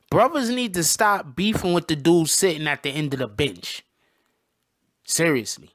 Brothers need to stop beefing with the dude sitting at the end of the bench. Seriously.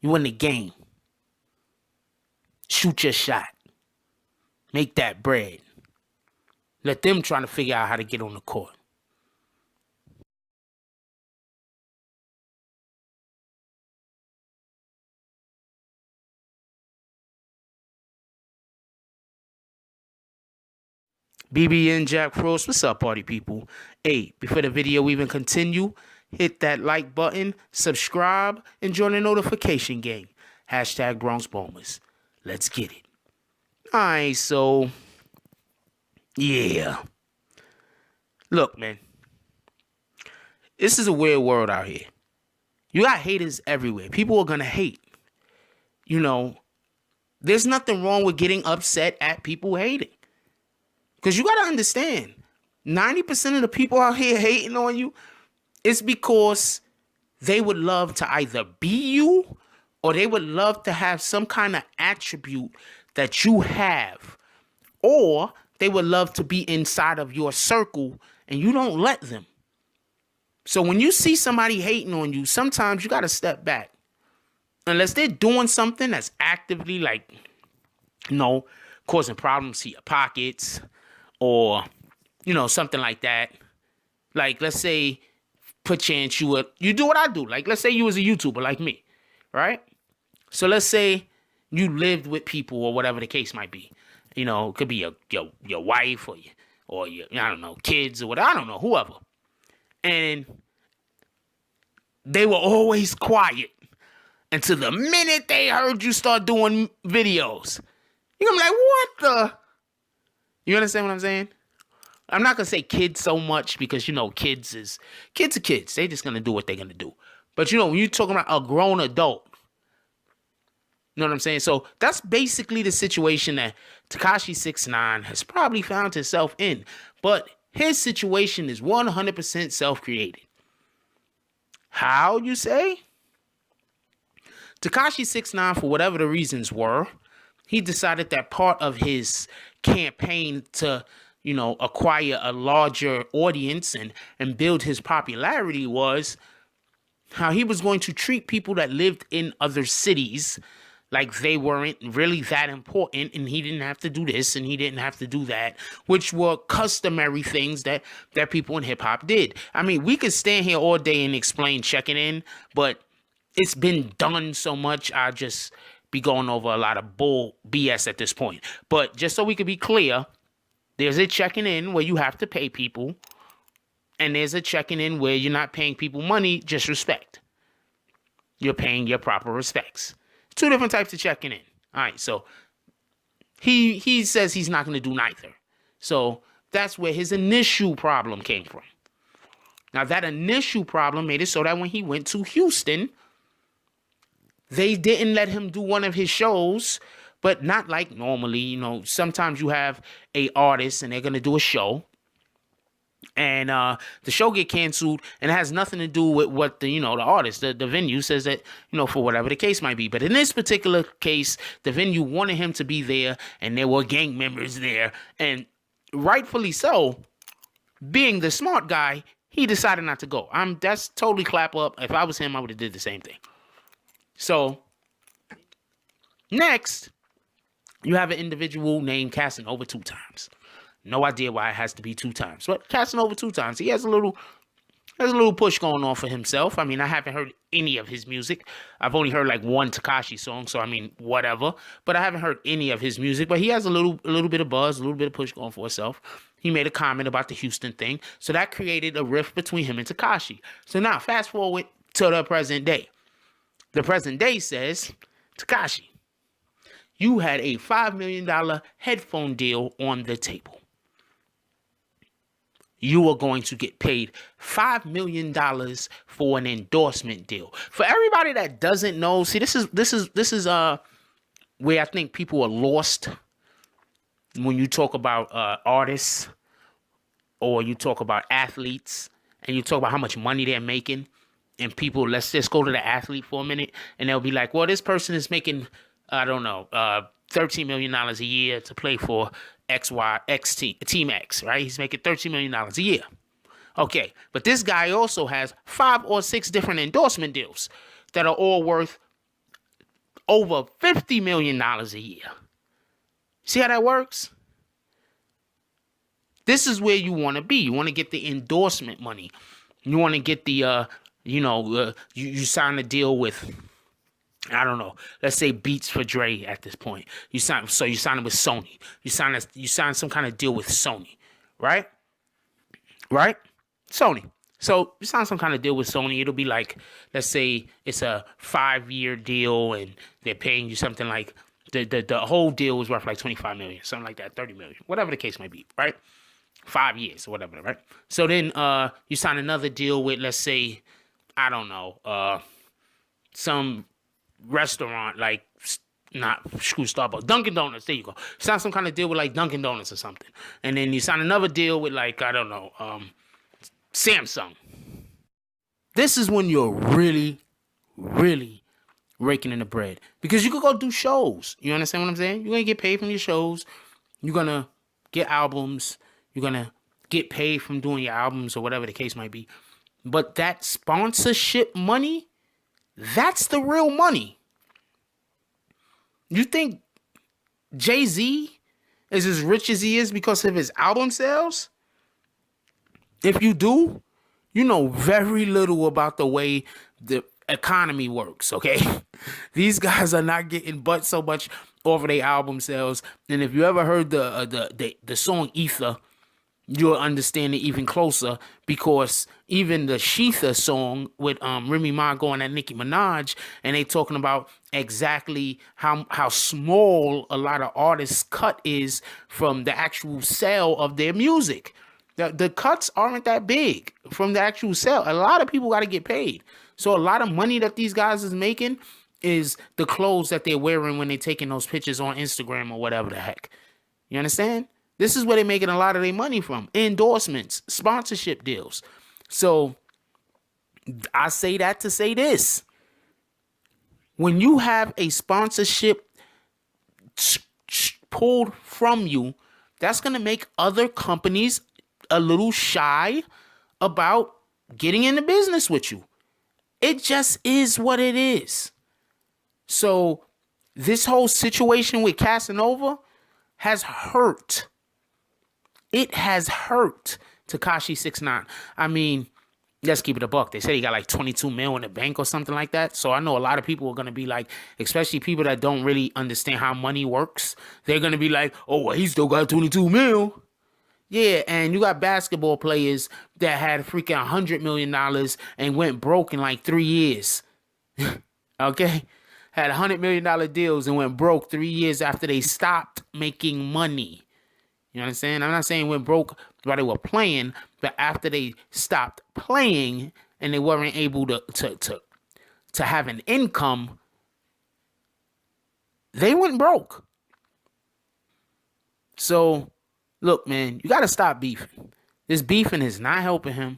You in the game. Shoot your shot. Make that bread. Let them try to figure out how to get on the court. BBN Jack Frost, what's up, party people? Hey, before the video even continue, hit that like button, subscribe, and join the notification gang. Hashtag Bronx Bombers. Let's get it. Alright, so, yeah. Look, man. This is a weird world out here. You got haters everywhere. People are gonna hate. You know, there's nothing wrong with getting upset at people hating. Because you got to understand, 90% of the people out here hating on you is because they would love to either be you or they would love to have some kind of attribute that you have. Or they would love to be inside of your circle and you don't let them. So when you see somebody hating on you, sometimes you got to step back. Unless they're doing something that's actively like, causing problems to your pockets, or, something like that. Like, let's say, perchance you do what I do. Like, let's say you was a YouTuber like me, right? So let's say you lived with people or whatever the case might be. It could be your wife or your, kids or whatever. I don't know, whoever. And they were always quiet until the minute they heard you start doing videos. You're gonna be like, what the? You understand what I'm saying? I'm not going to say kids so much because, kids are kids. They just going to do what they're going to do. But, when you're talking about a grown adult, you know what I'm saying? So that's basically the situation that Tekashi 6ix9ine has probably found himself in. But his situation is 100% self-created. How, you say? Tekashi 6ix9ine, for whatever the reasons were, he decided that part of his campaign to, acquire a larger audience and build his popularity was how he was going to treat people that lived in other cities like they weren't really that important, and he didn't have to do this and he didn't have to do that, which were customary things that people in hip hop did. I mean, we could stand here all day and explain checking in, but it's been done so much, I just be going over a lot of bull BS at this point. But just so we can be clear, there's a checking in where you have to pay people, and there's a checking in where you're not paying people money, just respect. You're paying your proper respects. Two different types of checking in. All right, so he says he's not going to do neither. So that's where his initial problem came from. Now, that initial problem made it so that when he went to Houston, they didn't let him do one of his shows, but not like normally. Sometimes you have a artist and they're going to do a show, and the show get canceled, and it has nothing to do with what the artist, the venue says that, for whatever the case might be. But in this particular case, the venue wanted him to be there, and there were gang members there, and rightfully so, being the smart guy, he decided not to go. That's totally clap up. If I was him, I would have did the same thing. So, next, you have an individual named Casanova 2 times. No idea why it has to be 2 times. But Casanova 2 times, he has a little push going on for himself. I mean, I haven't heard any of his music. I've only heard like one Tekashi song, so I mean, whatever. But I haven't heard any of his music. But he has a little bit of buzz, a little bit of push going for himself. He made a comment about the Houston thing. So that created a rift between him and Tekashi. So now, fast forward to the present day. The present day says, Tekashi, you had a $5 million headphone deal on the table. You are going to get paid $5 million for an endorsement deal. For everybody that doesn't know, see, this is where I think people are lost when you talk about artists, or you talk about athletes, and you talk about how much money they're making. And people, let's just go to the athlete for a minute, and they'll be like, well, this person is making, I don't know, $13 million a year to play for Team X, right? He's making $13 million a year. Okay, but this guy also has 5 or 6 different endorsement deals that are all worth over $50 million a year. See how that works? This is where you want to be. You want to get the endorsement money. You want to get the, you sign a deal with, I don't know, let's say Beats for Dre at this point. You sign it with Sony. You sign some kind of deal with Sony, right? Right? Sony. So you sign some kind of deal with Sony. It'll be like, let's say it's a 5-year deal and they're paying you something like the whole deal was worth like 25 million, something like that, 30 million, whatever the case may be, right? 5 years or whatever, right? So then you sign another deal with, let's say, I don't know, some restaurant like not screw Starbucks, Dunkin' Donuts. There you go. Sign some kind of deal with like Dunkin' Donuts or something, and then you sign another deal with like I don't know, Samsung. This is when you're really, really raking in the bread because you could go do shows. You understand what I'm saying? You're gonna get paid from your shows. You're gonna get albums. You're gonna get paid from doing your albums or whatever the case might be. But that sponsorship money, that's the real money. You think Jay-Z is as rich as he is because of his album sales? If you do, you know very little about the way the economy works, okay? These guys are not getting but so much over their album sales. And if you ever heard the song Ether, you'll understand it even closer because even the Sheetha song with Remy Ma going at Nicki Minaj, and they talking about exactly how small a lot of artists' cut is from the actual sale of their music. The cuts aren't that big from the actual sale. A lot of people got to get paid. So a lot of money that these guys is making is the clothes that they're wearing when they're taking those pictures on Instagram or whatever the heck. You understand? This is where they're making a lot of their money from. Endorsements, sponsorship deals. So I say that to say this. When you have a sponsorship pulled from you, that's going to make other companies a little shy about getting into business with you. It just is what it is. So this whole situation with Casanova has hurt. It has hurt Tekashi 6ix9ine. I mean, let's keep it a buck. They said he got like 22 mil in the bank or something like that. So I know a lot of people are going to be like, especially people that don't really understand how money works. They're going to be like, oh, well, he still got 22 mil. Yeah, and you got basketball players that had freaking $100 million and went broke in like 3 years. Okay? Had $100 million deals and went broke 3 years after they stopped making money. You know what I'm saying? I'm not saying went broke while they were playing, but after they stopped playing and they weren't able to have an income, they went broke. So, look, man, you got to stop beefing. This beefing is not helping him.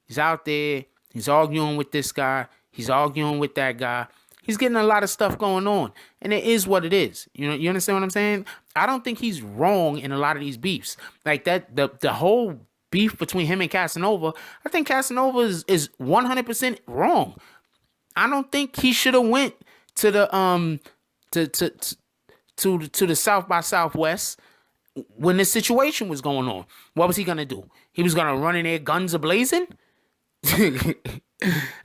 He's out there. He's arguing with this guy. He's arguing with that guy. He's getting a lot of stuff going on, and it is what it is. You know, you understand what I'm saying? I don't think he's wrong in a lot of these beefs. Like that, the whole beef between him and Casanova, I think Casanova is 100% wrong. I don't think he should have went to the to the South by Southwest when this situation was going on. What was he gonna do? He was gonna run in there guns a-blazing?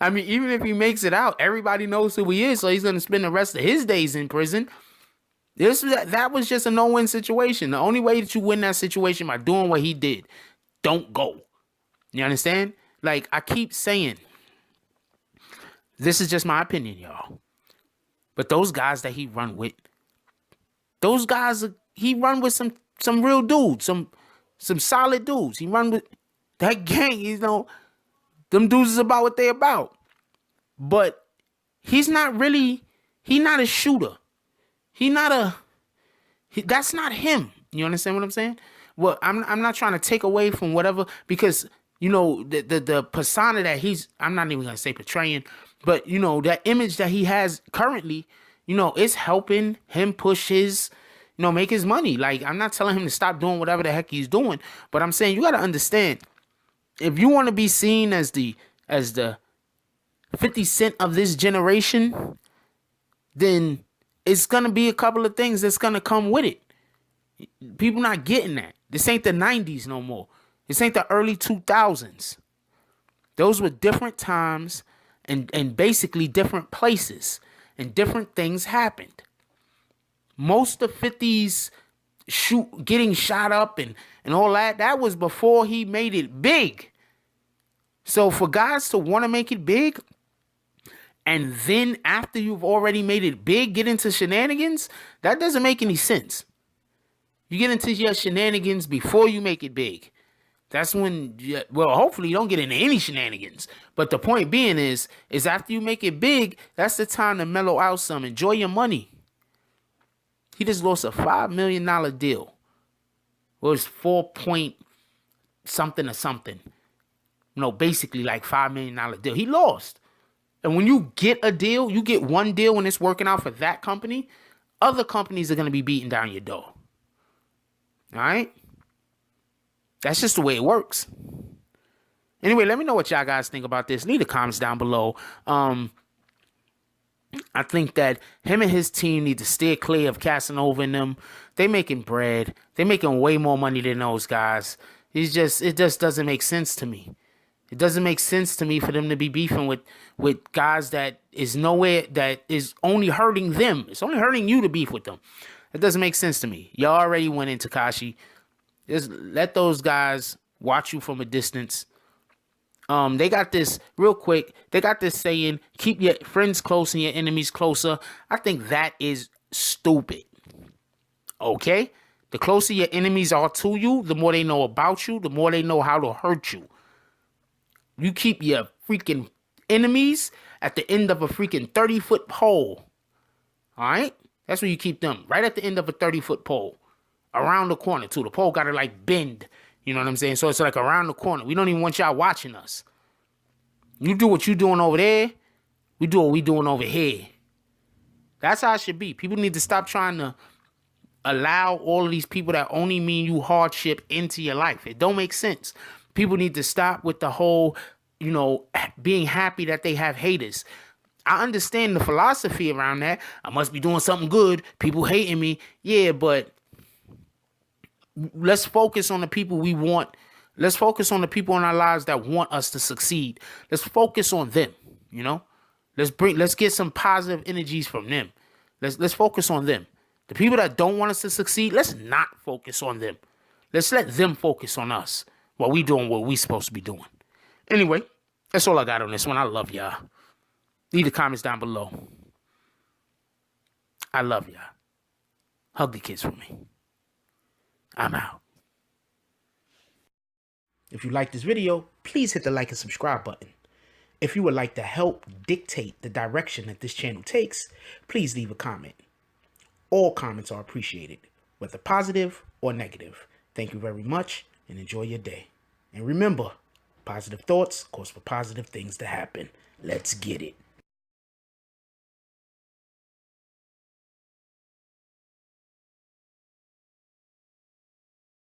I mean, even if he makes it out, everybody knows who he is, so he's going to spend the rest of his days in prison. That was just a no-win situation. The only way that you win that situation by doing what he did. Don't go. You understand? Like, I keep saying, this is just my opinion, y'all. But those guys that he run with, those guys, he run with some real dudes, some solid dudes. He run with that gang, you know. Them dudes is about what they about. But he's not a shooter. That's not him. You understand what I'm saying? Well, I'm not trying to take away from whatever, because, you know, the persona that I'm not even going to say portraying, but, you know, that image that he has currently, you know, it's helping him push his, you know, make his money. Like, I'm not telling him to stop doing whatever the heck he's doing, but I'm saying you got to understand, if you want to be seen as the 50 Cent of this generation, then it's gonna be a couple of things that's gonna come with it. People not getting that. This ain't the 90s no more. This ain't the early 2000s. Those were different times and basically different places, and different things happened. Most of 50's getting shot up and all that was before he made it big. So for guys to want to make it big, and then after you've already made it big, get into shenanigans, that doesn't make any sense. You get into your shenanigans before you make it big. That's when, well, hopefully you don't get into any shenanigans. But the point being is after you make it big, that's the time to mellow out some. Enjoy your money. He just lost a $5 million deal. It was 4 point something or something. No, basically like $5 million deal. He lost. And when you get a deal, you get one deal when it's working out for that company, other companies are going to be beating down your door. All right? That's just the way it works. Anyway, let me know what y'all guys think about this. Leave the comments down below. I think that him and his team need to steer clear of Casanova and them. They making bread. They making way more money than those guys. It just doesn't make sense to me. It doesn't make sense to me for them to be beefing with guys that is nowhere, that is only hurting them. It's only hurting you to beef with them. It doesn't make sense to me. Y'all already went in, Tekashi. Just let those guys watch you from a distance. They got this real quick. They got this saying, keep your friends close and your enemies closer. I think that is stupid. Okay? The closer your enemies are to you, the more they know about you, the more they know how to hurt you. You keep your freaking enemies at the end of a freaking 30-foot pole. All right? That's where you keep them. Right at the end of a 30-foot pole. Around the corner, too. The pole got to, like, bend. You know what I'm saying? So it's, like, around the corner. We don't even want y'all watching us. You do what you doing over there. We do what we doing over here. That's how it should be. People need to stop trying to allow all of these people that only mean you hardship into your life. It don't make sense. People need to stop with the whole, being happy that they have haters. I understand the philosophy around that. I must be doing something good. People hating me. Yeah, but let's focus on the people we want. Let's focus on the people in our lives that want us to succeed. Let's focus on them, Let's get some positive energies from them. Let's focus on them. The people that don't want us to succeed, let's not focus on them. Let's let them focus on us while we doing what we supposed to be doing. Anyway, that's all I got on this one. I love y'all. Leave the comments down below. I love y'all. Hug the kids for me. I'm out. If you like this video, please hit the like and subscribe button. If you would like to help dictate the direction that this channel takes, please leave a comment. All comments are appreciated, whether positive or negative. Thank you very much and enjoy your day. And remember, positive thoughts cause for positive things to happen. Let's get it.